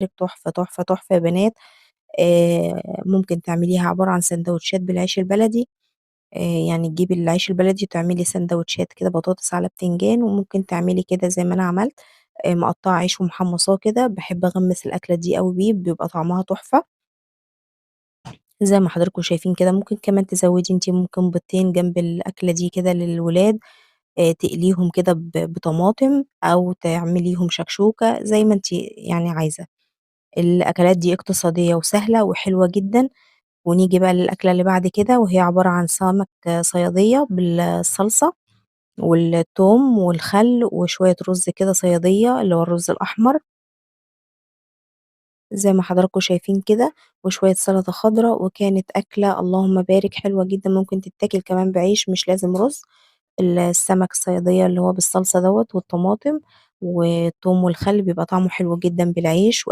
تحفة، تحفة، تحفة يا بنات. ممكن تعمليها عبارة عن ساندوتشات بالعيش البلدي. يعني تجيبي العيش البلدي وتعملي ساندوتشات كده بطاطس على بتنجان، وممكن تعملي كده زي ما أنا عملت، مقطّعة عيش ومحمّصاه كده، باحب أغمّس الأكلة دي أوي بيه، بيبقى طعمها تحفة. زي ما حضراتكم شايفين كده، ممكن كمان تزوّدي أنتِ ممكن بيضتين جنب الأكلة دي كده للولاد، تقليهم كده بطماطم أو تعمليهم شكشوكة زي ما أنتِ يعني عايزة. الأكلات دي اقتصادية وسهلة وحلوة جدًا. ونيجي بقى للأكلة اللي بعد كده، وهي عبارة عن سمك صيادية بالصلصة والتوم والخل وشوية رز كده صيادية اللي هو الرز الأحمر، زي ما حضراتكم شايفين كده، وشوية سلطة خضرا، وكانت أكلة اللهم بارك حلوة جدًا، ممكن تتاكل كمان بعيش مش لازم رز. السمك الصيادية اللي هو بالصلصة دوّة والطماطم والثوم والخل بيبقى طعمه حلو جدًا بالعيش،